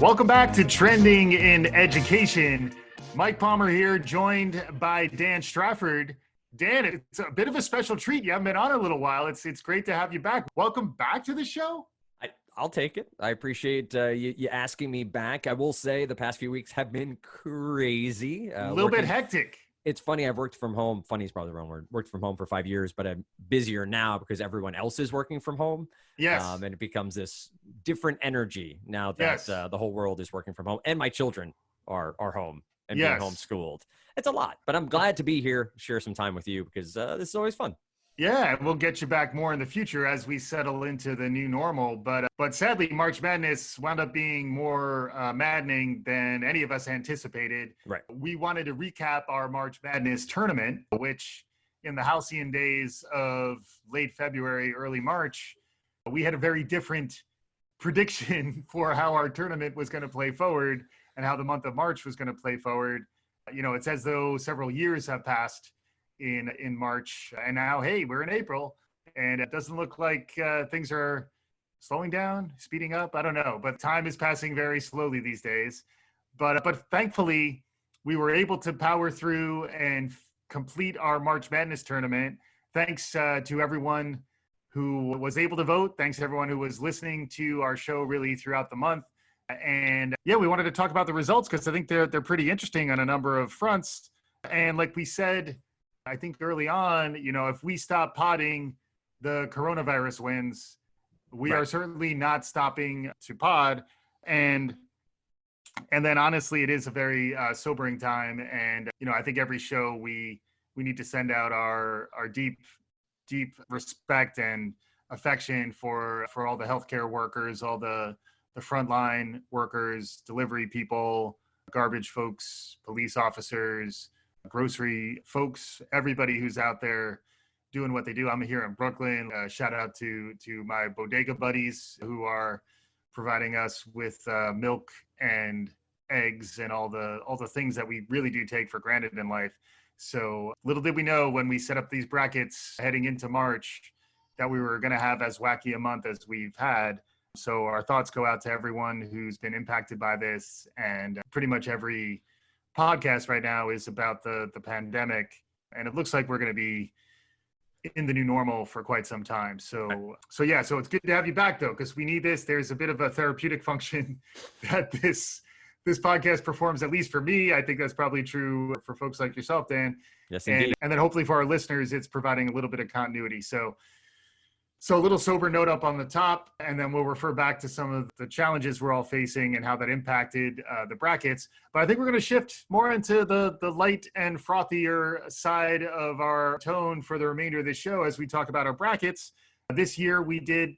Welcome back to Trending in Education. Mike Palmer here, joined by Dan Strafford. Dan, it's a bit of a special treat. You haven't been on a little while. It's great to have you back. Welcome back to the show. I'll take it. I appreciate you asking me back. I will say the past few weeks have been crazy. A little bit hectic. It's funny. I've worked from home. Funny is probably the wrong word. Worked from home for 5 years, but I'm busier now because everyone else is working from home. Yes. And it becomes this different energy now that the whole world is working from home, and my children are home and being homeschooled. It's a lot, but I'm glad to be here, share some time with you because this is always fun. Yeah, we'll get you back more in the future as we settle into the new normal. But sadly, March Madness wound up being more maddening than any of us anticipated. Right. We wanted to recap our March Madness tournament, which in the halcyon days of late February, early March, we had a very different prediction for how our tournament was going to play forward and how the month of March was going to play forward. You know, it's as though several years have passed in March, and now, hey, we're in April, and it doesn't look like things are slowing down, speeding up. I don't know, but time is passing very slowly these days. But thankfully, we were able to power through and complete our March Madness tournament. Thanks to everyone who was able to vote. Thanks to everyone who was listening to our show really throughout the month. And yeah, we wanted to talk about the results because I think they're pretty interesting on a number of fronts. And like we said, I think early on, you know, if we stop podding, the coronavirus wins. We are certainly not stopping to pod. And then honestly, it is a very sobering time. And, you know, I think every show we need to send out our deep respect and affection for all the healthcare workers, all the frontline workers, delivery people, garbage folks, police officers, grocery folks, everybody who's out there doing what they do. I'm here in Brooklyn. Shout out to my bodega buddies who are providing us with milk and eggs and all the things that we really do take for granted in life. So little did we know when we set up these brackets heading into March that we were going to have as wacky a month as we've had. So our thoughts go out to everyone who's been impacted by this, and pretty much every podcast right now is about the pandemic, and it looks like we're going to be in the new normal for quite some time. So it's good to have you back though, because we need this. There's a bit of a therapeutic function that this podcast performs, at least for me. I think that's probably true for folks like yourself, Dan. Yes, indeed. And then hopefully for our listeners, it's providing a little bit of continuity. So a little sober note up on the top, and then we'll refer back to some of the challenges we're all facing and how that impacted the brackets. But I think we're going to shift more into the light and frothier side of our tone for the remainder of this show as we talk about our brackets. This year we did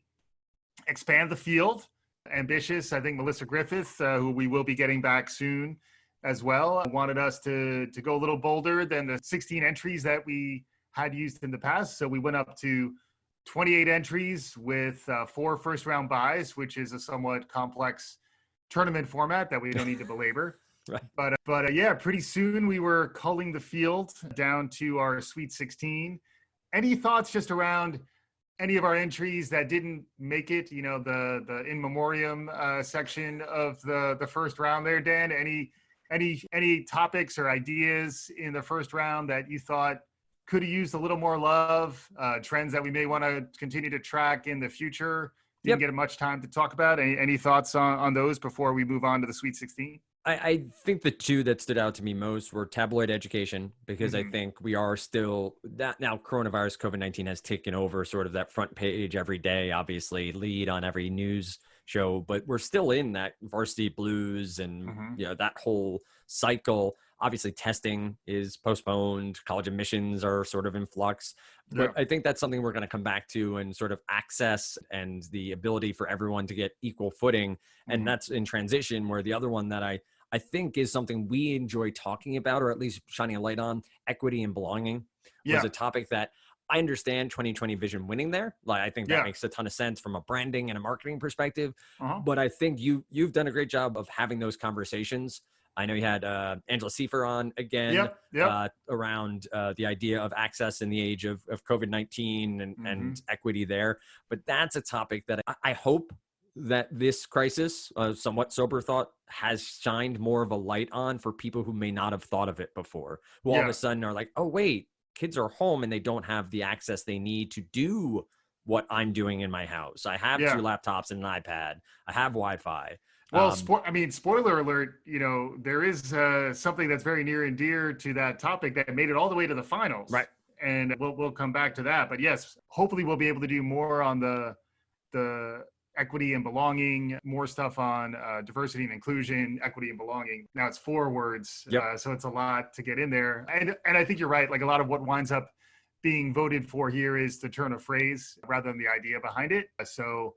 expand the field. Ambitious. I think Melissa Griffith, who we will be getting back soon as well, wanted us to go a little bolder than the 16 entries that we had used in the past. So we went up to 28 entries with 4 first-round buys, which is a somewhat complex tournament format that we don't need to belabor. Right. But yeah, pretty soon we were culling the field down to our Sweet 16. Any thoughts just around any of our entries that didn't make it? You know, the in memoriam section of the first round there, Dan. Any topics or ideas in the first round that you thought could have used a little more love, trends that we may want to continue to track in the future? Didn't get much time to talk about. Any thoughts on those before we move on to the Sweet 16? I think the two that stood out to me most were tabloid education, because I think we are still that now. Coronavirus, COVID-19 has taken over sort of that front page every day, obviously lead on every news show, but we're still in that varsity blues and you know, that whole cycle. Obviously, testing is postponed. College admissions are sort of in flux. But I think that's something we're going to come back to, and sort of access and the ability for everyone to get equal footing. And that's in transition, where the other one that I think is something we enjoy talking about, or at least shining a light on, equity and belonging, was a topic that I understand 2020 vision winning there. Like, I think that makes a ton of sense from a branding and a marketing perspective. But I think you've done a great job of having those conversations. I know you had Angela Seifer on again around the idea of access in the age of COVID-19 and equity there. But that's a topic that I hope that this crisis, somewhat sober thought, has shined more of a light on for people who may not have thought of it before, who all of a sudden are like, oh, wait, kids are home and they don't have the access they need to do what I'm doing in my house. I have 2 laptops and an iPad. I have Wi-Fi. Well, spoiler alert, there is something that's very near and dear to that topic that made it all the way to the finals. Right. And we'll come back to that. But yes, hopefully we'll be able to do more on the equity and belonging, more stuff on diversity and inclusion, equity and belonging. Now it's 4 words, so it's a lot to get in there. And I think you're right. Like a lot of what winds up being voted for here is the turn of phrase rather than the idea behind it. So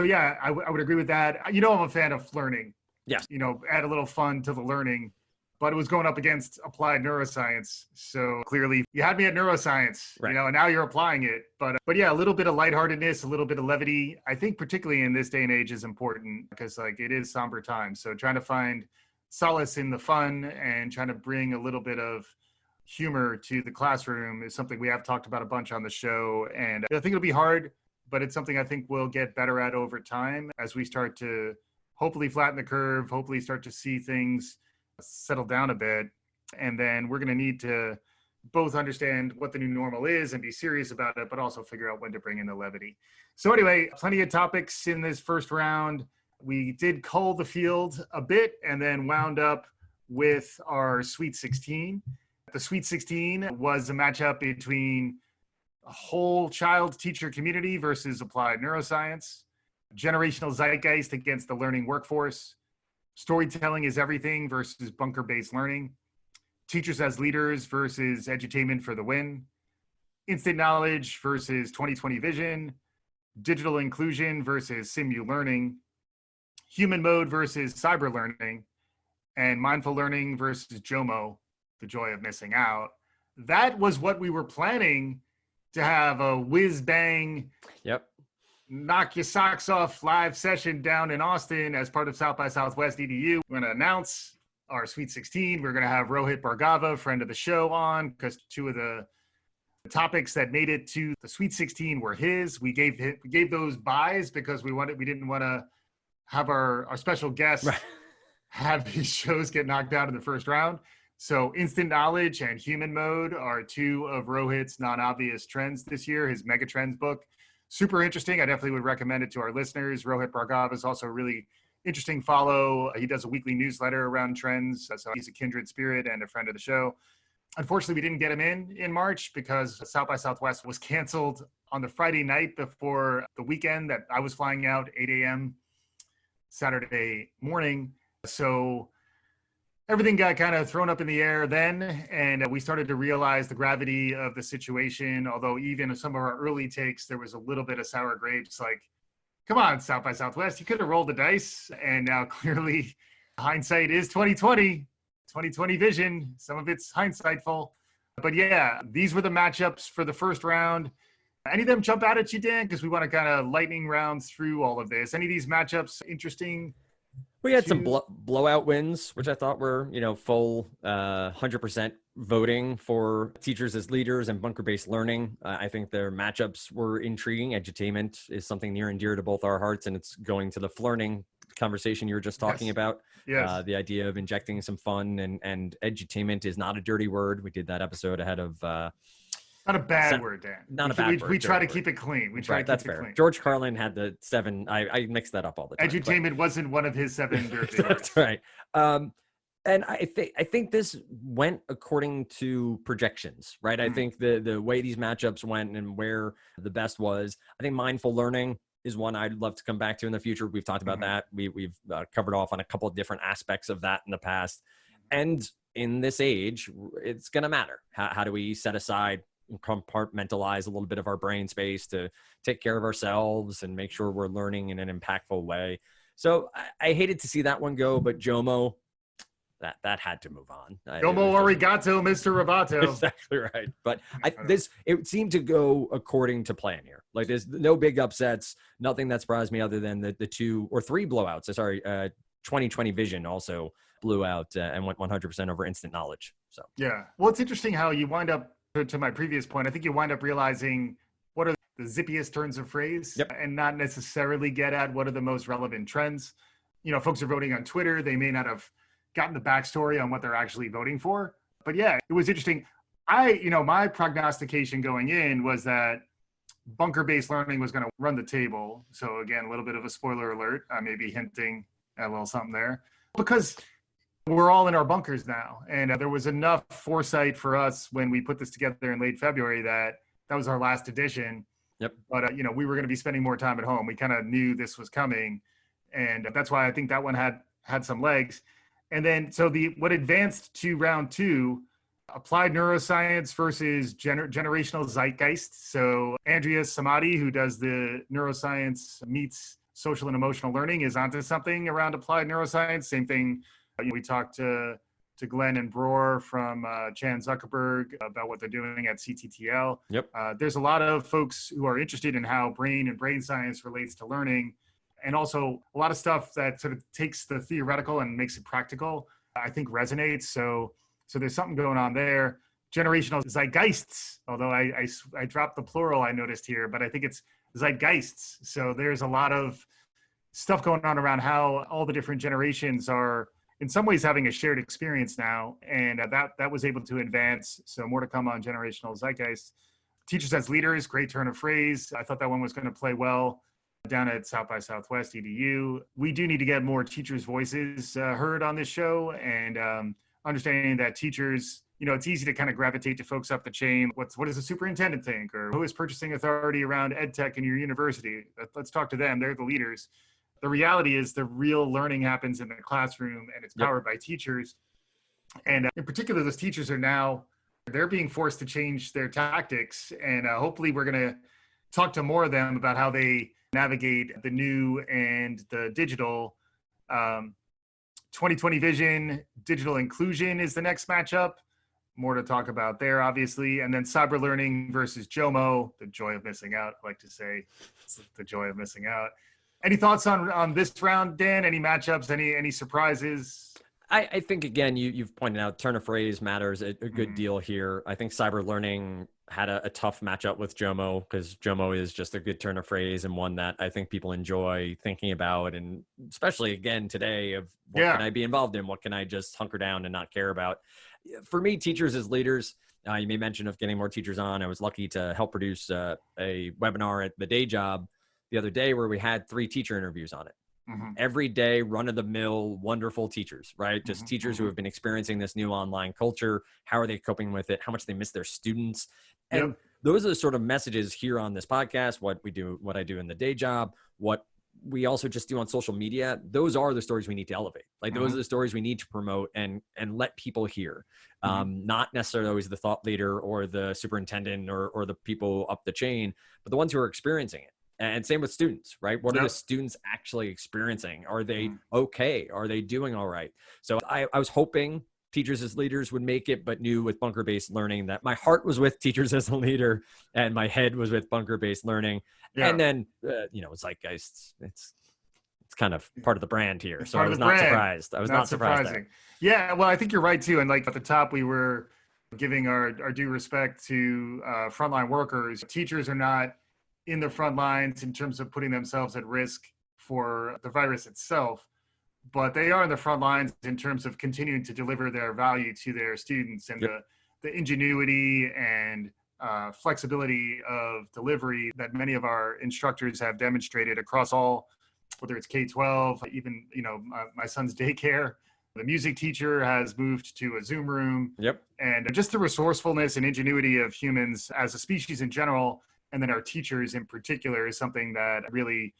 yeah, I would agree with that. I'm a fan of learning. Yes. Add a little fun to the learning, but it was going up against applied neuroscience. So clearly you had me at neuroscience, right. And now you're applying it. But yeah, a little bit of lightheartedness, a little bit of levity, I think particularly in this day and age is important because it is somber times. So trying to find solace in the fun and trying to bring a little bit of humor to the classroom is something we have talked about a bunch on the show. And I think it'll be hard, but it's something I think we'll get better at over time as we start to hopefully flatten the curve, hopefully start to see things settle down a bit. And then we're going to need to both understand what the new normal is and be serious about it, but also figure out when to bring in the levity. So anyway, plenty of topics in this first round. We did cull the field a bit and then wound up with our Sweet 16. The Sweet 16 was a matchup between a whole child teacher community versus applied neuroscience, generational zeitgeist against the learning workforce, storytelling is everything versus bunker-based learning, teachers as leaders versus edutainment for the win, instant knowledge versus 2020 vision, digital inclusion versus simu learning, human mode versus cyber learning, and mindful learning versus JOMO, the joy of missing out. That was what we were planning to have a whiz bang, knock your socks off live session down in Austin as part of South by Southwest EDU. We're going to announce our Sweet 16. We're going to have Rohit Bhargava, friend of the show, on because 2 of the topics that made it to the Sweet 16 were his. We gave those buys because we didn't want to have our special guest have his shows get knocked out in the first round. So instant knowledge and human mode are 2 of Rohit's non-obvious trends this year, his mega trends book. Super interesting. I definitely would recommend it to our listeners. Rohit Bhargava is also a really interesting follow. He does a weekly newsletter around trends. So he's a kindred spirit and a friend of the show. Unfortunately, we didn't get him in March because South by Southwest was canceled on the Friday night before the weekend that I was flying out 8 a.m. Saturday morning. So everything got kind of thrown up in the air then, and we started to realize the gravity of the situation. Although even in some of our early takes, there was a little bit of sour grapes. Like, come on, South by Southwest, you could have rolled the dice. And now clearly hindsight is 2020 vision. Some of it's hindsightful. But yeah, these were the matchups for the first round. Any of them jump out at you, Dan? Because we want to kind of lightning round through all of this. Any of these matchups interesting? We had some blowout wins, which I thought were, full 100% voting for teachers as leaders and bunker-based learning. I think their matchups were intriguing. Edutainment is something near and dear to both our hearts, and it's going to the flirting conversation you were just talking about. Yes. The idea of injecting some fun and edutainment is not a dirty word. We did that episode ahead of... Not a bad word, Dan. Not a bad word. We try to keep it clean. We try to keep it clean. George Carlin had the 7. I mix that up all the time. Edutainment wasn't one of his 7 dirty words. That's right. And I think this went according to projections, right? I think the way these matchups went and where the best was, I think mindful learning is one I'd love to come back to in the future. We've talked about that. We've covered off on a couple of different aspects of that in the past. And in this age, it's going to matter. How do we set aside, compartmentalize a little bit of our brain space to take care of ourselves and make sure we're learning in an impactful way? So I hated to see that one go, but JOMO, that had to move on. JOMO arigato, Mr. Roboto. Exactly right. But it seemed to go according to plan here. Like there's no big upsets, nothing that surprised me other than the 2 or 3 blowouts. 2020 vision also blew out and went 100% over instant knowledge. So yeah. Well, it's interesting how you wind up, to my previous point, I think you wind up realizing what are the zippiest turns of phrase Yep. and not necessarily get at what are the most relevant trends. Folks are voting on Twitter. They may not have gotten the backstory on what they're actually voting for. But yeah, it was interesting. My prognostication going in was that bunker-based learning was going to run the table. So again, a little bit of a spoiler alert, maybe hinting at a little something there, because we're all in our bunkers now. And there was enough foresight for us when we put this together in late February that was our last edition. Yep. But, we were going to be spending more time at home. We kind of knew this was coming. And that's why I think that one had some legs. And then, so what advanced to round two, applied neuroscience versus generational zeitgeist. So Andrea Samadi, who does the neuroscience meets social and emotional learning, is onto something around applied neuroscience. Same thing. We talked to Glenn and Broer from Chan Zuckerberg about what they're doing at CTTL. Yep. There's a lot of folks who are interested in how brain and brain science relates to learning, and also a lot of stuff that sort of takes the theoretical and makes it practical, I think resonates. So there's something going on there. Generational zeitgeists, although I dropped the plural I noticed here, but I think it's zeitgeists. So there's a lot of stuff going on around how all the different generations are in some ways having a shared experience now. And that was able to advance. So more to come on generational zeitgeist. Teachers as leaders, great turn of phrase. I thought that one was going to play well down at South by Southwest EDU. We do need to get more teachers' voices heard on this show, and understanding that teachers, it's easy to kind of gravitate to folks up the chain. What does the superintendent think? Or who is purchasing authority around ed tech in your university? Let's talk to them. They're the leaders. The reality is the real learning happens in the classroom, and it's powered by teachers. And in particular, those teachers they're being forced to change their tactics. And hopefully we're going to talk to more of them about how they navigate the new and the digital. 2020 vision, digital inclusion is the next matchup. More to talk about there, obviously. And then cyber learning versus JOMO, the joy of missing out. I like to say it's the joy of missing out. Any thoughts on this round, Dan? Any matchups? Any surprises? I think, again, you've pointed out turn of phrase matters a good deal here. I think cyber learning had a tough matchup with JOMO, because JOMO is just a good turn of phrase and one that I think people enjoy thinking about. And especially, again, today, of what can I be involved in? What can I just hunker down and not care about? For me, teachers as leaders, you made mention of getting more teachers on. I was lucky to help produce a webinar at the day job the other day where we had 3 teacher interviews on it. Every day, run-of-the-mill, wonderful teachers, right? Just teachers who have been experiencing this new online culture. How are they coping with it? How much they miss their students? And those are the sort of messages here on this podcast, what I do in the day job, what we also just do on social media. Those are the stories we need to elevate. Like those are the stories we need to promote and let people hear. Not necessarily always the thought leader or the superintendent or the people up the chain, but the ones who are experiencing it. And same with students, right? What are the students actually experiencing? Are they okay? Are they doing all right? So I was hoping teachers as leaders would make it, but knew with bunker-based learning that my heart was with teachers as a leader and my head was with bunker-based learning. And then, it's like, guys, it's kind of part of the brand here. So I was not surprised. I was not surprised there. Yeah, well, I think you're right too. And like at the top, we were giving our due respect to frontline workers. Teachers are not in the front lines in terms of putting themselves at risk for the virus itself, but they are in the front lines in terms of continuing to deliver their value to their students, and the ingenuity and flexibility of delivery that many of our instructors have demonstrated across all, whether it's K-12, even, my son's daycare. The music teacher has moved to a Zoom room. And just the resourcefulness and ingenuity of humans as a species in general, and then our teachers in particular, is something that really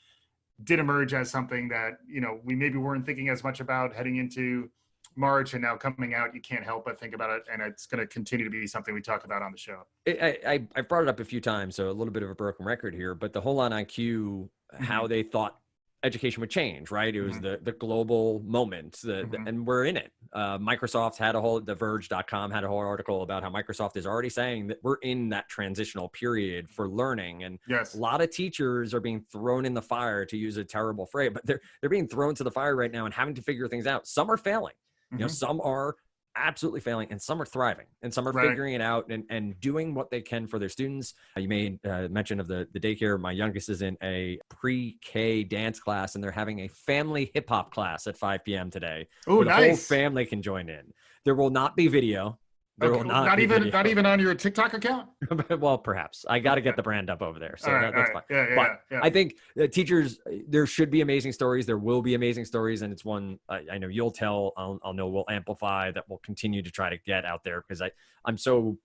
did emerge as something that, we maybe weren't thinking as much about heading into March, and now coming out, you can't help but think about it. And it's going to continue to be something we talk about on the show. I brought it up a few times, so a little bit of a broken record here, but the whole on IQ, how they thought education would change, right? It was the global moment, and we're in it. Microsoft had the Verge.com had a whole article about how Microsoft is already saying that we're in that transitional period for learning. And a lot of teachers are being thrown in the fire, to use a terrible phrase, but they're being thrown to the fire right now and having to figure things out. Some are failing. Some are absolutely failing and some are thriving and some are Right. figuring it out and doing what they can for their students. You made mention of the daycare. My youngest is in a pre-K dance class and they're having a family hip hop class at 5 p.m. today Oh, where the whole nice. family can join in. There will not be video. There Okay. will not Not be even, video. not even on your TikTok account? well, perhaps. I got to get the brand up over there. So All right. that's All fine. right. Yeah. But Yeah. I think teachers, there should be amazing stories. There will be amazing stories. And it's one I know you'll tell, I'll know we'll amplify, that we'll continue to try to get out there, because I'm so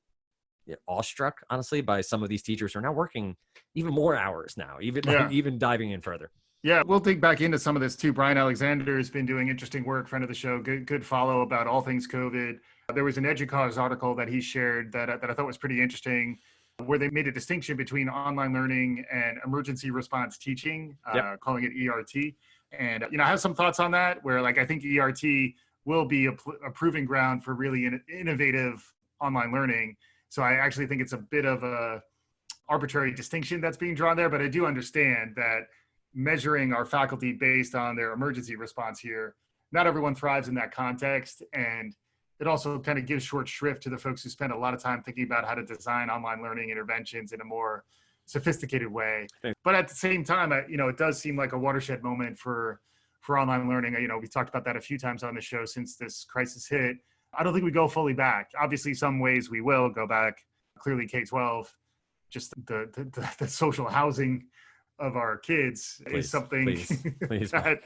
awestruck, honestly, by some of these teachers who are now working even more hours now, even diving in further. Yeah, we'll dig back into some of this too. Brian Alexander has been doing interesting work, friend of the show, good follow about all things COVID. There was an EDUCAUSE article that he shared that I thought was pretty interesting, where they made a distinction between online learning and emergency response teaching, calling it ERT. And, I have some thoughts on that, where like I think ERT will be a proving ground for really innovative online learning. So I actually think it's a bit of a arbitrary distinction that's being drawn there, but I do understand that measuring our faculty based on their emergency response here, not everyone thrives in that context. And it also kind of gives short shrift to the folks who spend a lot of time thinking about how to design online learning interventions in a more sophisticated way. But at the same time, it does seem like a watershed moment for online learning. We talked about that a few times on the show since this crisis hit. I don't think we go fully back. Obviously, some ways we will go back. Clearly, K-12, just the social housing of our kids is something that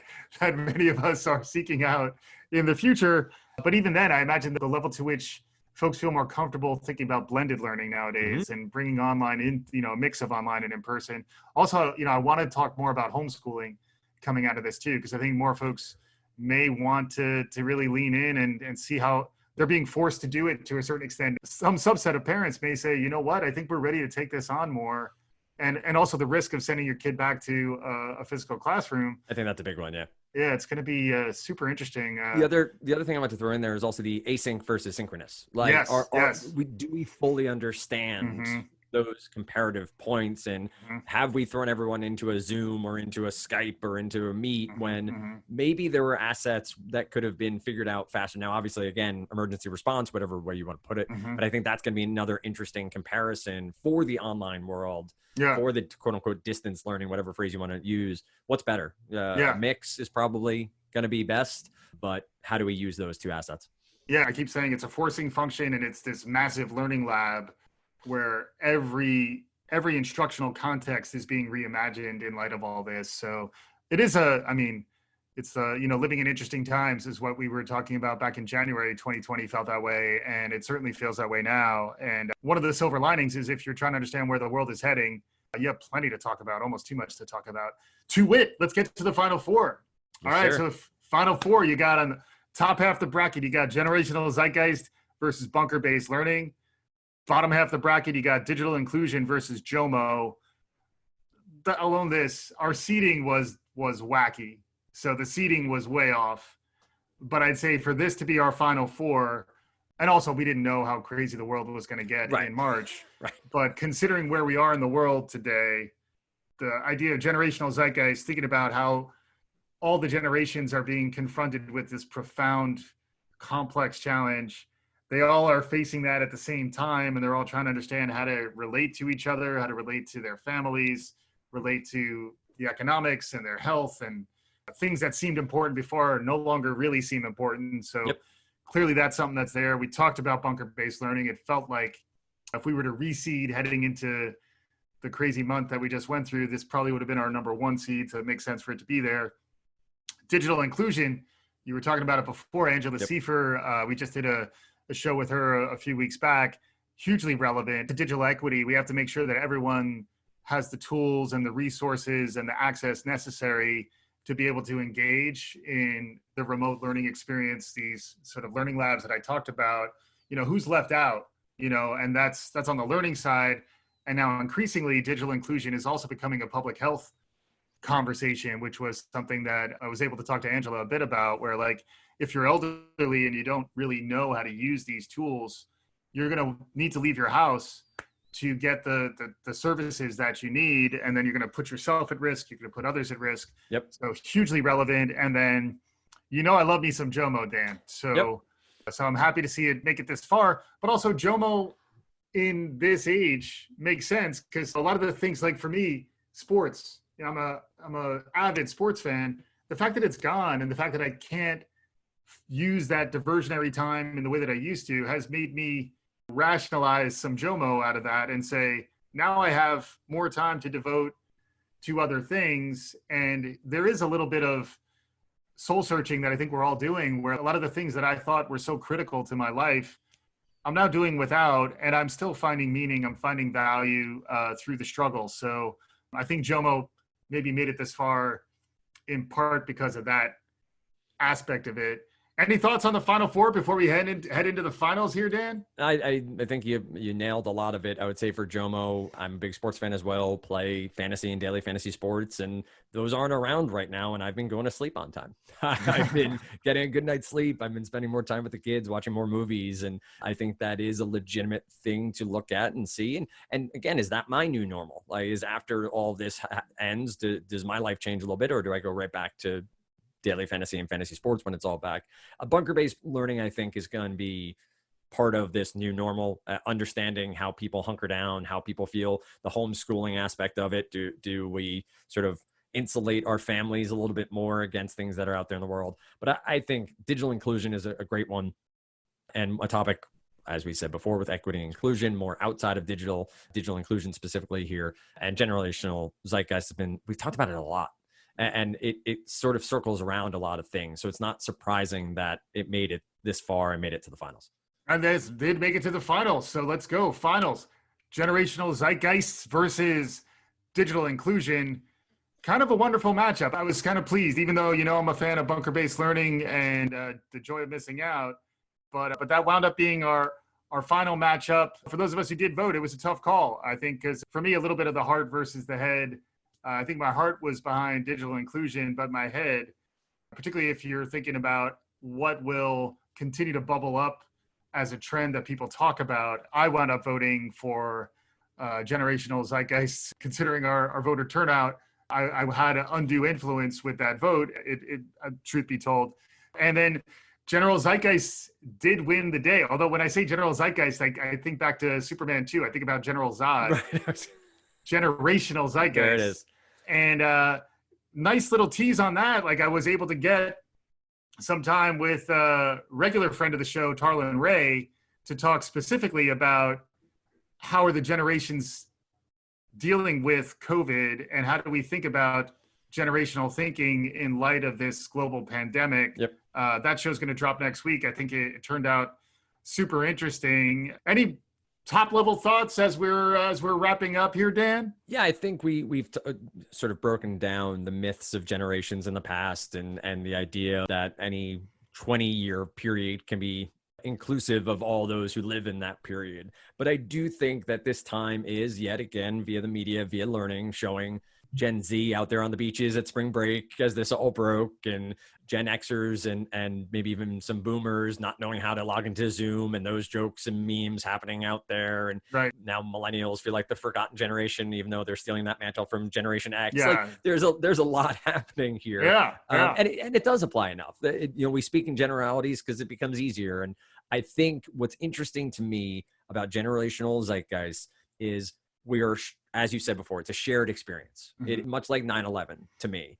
many of us are seeking out in the future. But even then, I imagine the level to which folks feel more comfortable thinking about blended learning nowadays and bringing online in, a mix of online and in person. Also, I want to talk more about homeschooling coming out of this too, because I think more folks may want to really lean in and see how they're being forced to do it to a certain extent. Some subset of parents may say, you know what, I think we're ready to take this on more. And also the risk of sending your kid back to a physical classroom. I think that's a big one. Yeah. Yeah, it's going to be super interesting. The other thing I want to throw in there is also the async versus synchronous. Like, do we fully understand those comparative points, and have we thrown everyone into a Zoom or into a Skype or into a Meet when maybe there were assets that could have been figured out faster? Now, obviously, again, emergency response, whatever way you want to put it, but I think that's going to be another interesting comparison for the online world. For the quote unquote distance learning, whatever phrase you want to use. What's better? A mix is probably going to be best, but how do we use those two assets? Yeah, I keep saying it's a forcing function, and it's this massive learning lab where every instructional context is being reimagined in light of all this. So it is it's living in interesting times is what we were talking about back in January 2020 felt that way, and it certainly feels that way now. And one of the silver linings is if you're trying to understand where the world is heading, you have plenty to talk about, almost too much to talk about. To wit, let's get to the Final Four. All right, so Final Four, you got on the top half of the bracket, you got generational zeitgeist versus bunker-based learning. Bottom half of the bracket, you got digital inclusion versus JOMO. Alone this, our seeding was wacky. So the seeding was way off. But I'd say for this to be our Final Four, and also we didn't know how crazy the world was going to get in March. But considering where we are in the world today, the idea of generational zeitgeist, thinking about how all the generations are being confronted with this profound, complex challenge. They all are facing that at the same time, and they're all trying to understand how to relate to each other, how to relate to their families, relate to the economics and their health, and things that seemed important before no longer really seem important. So clearly that's something that's there. We talked about bunker-based learning. It felt like if we were to reseed heading into the crazy month that we just went through, this probably would have been our number one seed, so it makes sense for it to be there. Digital inclusion, you were talking about it before, Angela Seifer. We just did a show with her a few weeks back, hugely relevant to digital equity. We have to make sure that everyone has the tools and the resources and the access necessary to be able to engage in the remote learning experience, these sort of learning labs that I talked about. Who's left out, and that's on the learning side. And now increasingly digital inclusion is also becoming a public health conversation, which was something that I was able to talk to Angela a bit about, where like, if you're elderly and you don't really know how to use these tools, you're going to need to leave your house to get the services that you need. And then you're going to put yourself at risk. You're going to put others at risk. So hugely relevant. And then, I love me some JOMO, Dan. So So I'm happy to see it make it this far. But also JOMO in this age makes sense because a lot of the things, like for me, sports, I'm a avid sports fan. The fact that it's gone and the fact that I can't use that diversionary time in the way that I used to has made me rationalize some JOMO out of that and say, now I have more time to devote to other things. And there is a little bit of soul searching that I think we're all doing, where a lot of the things that I thought were so critical to my life, I'm now doing without, and I'm still finding meaning. I'm finding value through the struggle. So I think JOMO maybe made it this far in part because of that aspect of it. Any thoughts on the Final Four before we head into the finals here, Dan? I think you nailed a lot of it. I would say for JOMO, I'm a big sports fan as well, play fantasy and daily fantasy sports, and those aren't around right now, and I've been going to sleep on time. I've been getting a good night's sleep. I've been spending more time with the kids, watching more movies, and I think that is a legitimate thing to look at and see. And again, is that my new normal? Like, is after all this ends, does my life change a little bit, or do I go right back to daily fantasy and fantasy sports when it's all back? A bunker-based learning, I think, is going to be part of this new normal, understanding how people hunker down, how people feel, the homeschooling aspect of it. Do we sort of insulate our families a little bit more against things that are out there in the world? But I think digital inclusion is a great one, and a topic, as we said before, with equity and inclusion, more outside of digital inclusion specifically here. And generational zeitgeist we've talked about it a lot. And it sort of circles around a lot of things. So it's not surprising that it made it this far and made it to the finals. And this did make it to the finals. So let's go. Finals. Generational zeitgeist versus digital inclusion. Kind of a wonderful matchup. I was kind of pleased, even though, I'm a fan of bunker-based learning and the joy of missing out. But that wound up being our final matchup. For those of us who did vote, it was a tough call, I think, because for me, a little bit of the heart versus the head. I think my heart was behind digital inclusion, but my head, particularly if you're thinking about what will continue to bubble up as a trend that people talk about, I wound up voting for generational zeitgeist. Considering our voter turnout, I had an undue influence with that vote, truth be told. And then General Zeitgeist did win the day. Although when I say General Zeitgeist, I think back to Superman 2. I think about General Zod. Right. Generational zeitgeist. There it is. And nice little tease on that. Like, I was able to get some time with a regular friend of the show, Tarlin Ray, to talk specifically about how are the generations dealing with COVID and how do we think about generational thinking in light of this global pandemic. Yep. That show's going to drop next week. I think it turned out super interesting. Any top level thoughts as we're wrapping up here, Dan? Yeah, I think we've sort of broken down the myths of generations in the past and the idea that any 20-year period can be inclusive of all those who live in that period. But I do think that this time is, yet again, via the media, via learning, showing Gen Z out there on the beaches at spring break as this all broke, and Gen Xers and maybe even some boomers not knowing how to log into Zoom, and those jokes and memes happening out there. And right now millennials feel like the forgotten generation, even though they're stealing that mantle from Generation X. Yeah. Like there's a lot happening here. Yeah. And it does apply enough. We speak in generalities because it becomes easier. And I think what's interesting to me about generational zeitgeist is we are, as you said before, it's a shared experience. Mm-hmm. Much like 9/11 to me.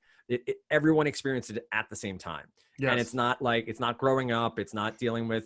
Everyone experienced it at the same time. Yes. And it's not growing up. It's not dealing with,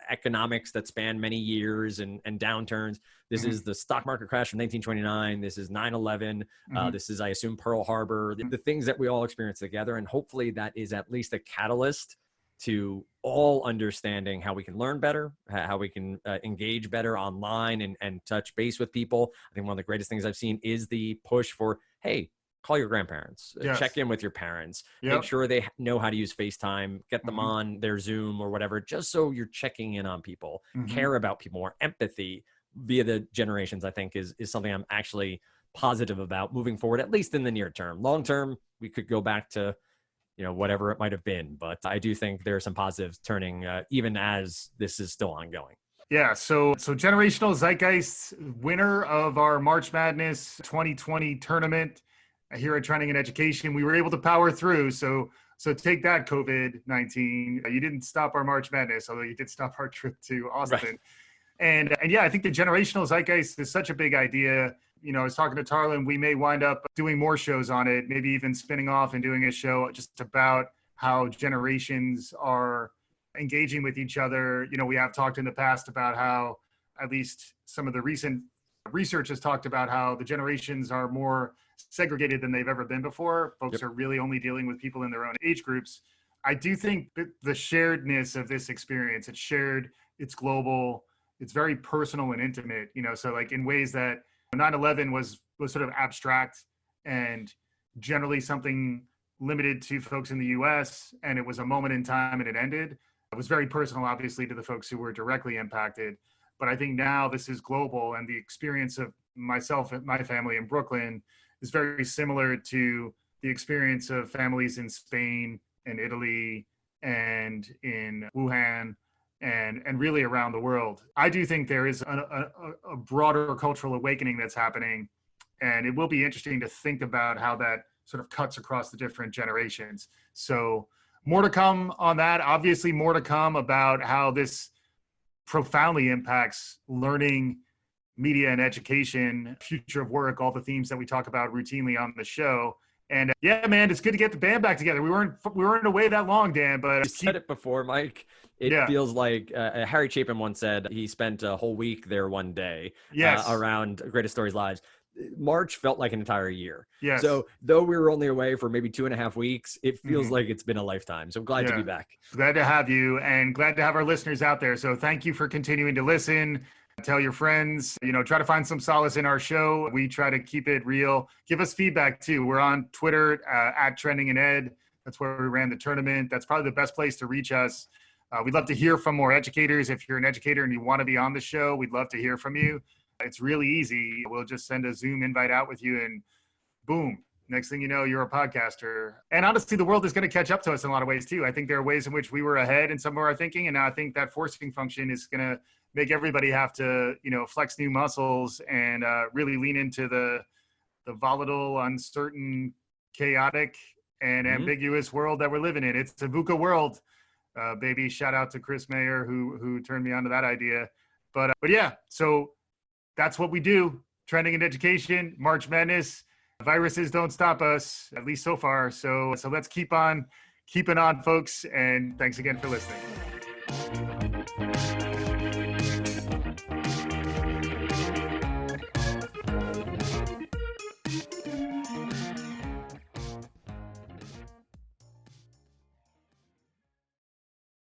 economics that span many years and downturns. This is the stock market crash from 1929. This is 9/11. This is, I assume, Pearl Harbor, the things that we all experience together. And hopefully that is at least a catalyst to all understanding how we can learn better, how we can engage better online and touch base with people. I think one of the greatest things I've seen is the push for, hey, call your grandparents, check in with your parents, make sure they know how to use FaceTime, get them on their Zoom or whatever, just so you're checking in on people, care about people, more empathy via the generations, I think is something I'm actually positive about moving forward, at least in the near term. Long term, we could go back to whatever it might have been. But I do think there are some positives turning, even as this is still ongoing. Yeah. So Generational Zeitgeist, winner of our March Madness 2020 tournament here at Training and Education. We were able to power through. So So take that, COVID-19. You didn't stop our March Madness, although you did stop our trip to Austin. Right. And yeah, I think the generational zeitgeist is such a big idea. I was talking to Tarlin, we may wind up doing more shows on it, maybe even spinning off and doing a show just about how generations are engaging with each other. We have talked in the past about how, at least some of the recent research has talked about how the generations are more segregated than they've ever been before. Folks are really only dealing with people in their own age groups. I do think that the sharedness of this experience, it's shared, it's global, it's very personal and intimate, so like in ways that 9/11 was sort of abstract and generally something limited to folks in the US, and it was a moment in time and it ended. It was very personal, obviously, to the folks who were directly impacted. But I think now this is global, and the experience of myself and my family in Brooklyn is very similar to the experience of families in Spain and Italy and in Wuhan and really around the world. I do think there is a broader cultural awakening that's happening, and it will be interesting to think about how that sort of cuts across the different generations. So more to come on that. Obviously, more to come about how this profoundly impacts learning, media, and education, future of work, all the themes that we talk about routinely on the show. And yeah, man, it's good to get the band back together. We weren't away that long, Dan, but you said it before, Mike. It feels like Harry Chapin once said he spent a whole week there one day around Greatest Stories Lives. March felt like an entire year. Yes. So though we were only away for maybe 2.5 weeks, it feels like it's been a lifetime. So I'm glad to be back. Glad to have you, and glad to have our listeners out there. So thank you for continuing to listen. Tell your friends, try to find some solace in our show. We try to keep it real. Give us feedback too. We're on Twitter at Trending and Ed. That's where we ran the tournament. That's probably the best place to reach us. We'd love to hear from more educators. If you're an educator and you want to be on the show, we'd love to hear from you. It's really easy. We'll just send a Zoom invite out with you and boom, next thing you know, you're a podcaster. And honestly, the world is going to catch up to us in a lot of ways too. I think there are ways in which we were ahead in some of our thinking. And now I think that forcing function is going to make everybody have to, flex new muscles and really lean into the volatile, uncertain, chaotic, and ambiguous world that we're living in. It's a VUCA world, baby. Shout out to Chris Mayer who turned me onto that idea. But yeah, so that's what we do. Trending in education, March Madness. Viruses don't stop us, at least so far. So let's keep on keeping on, folks. And thanks again for listening.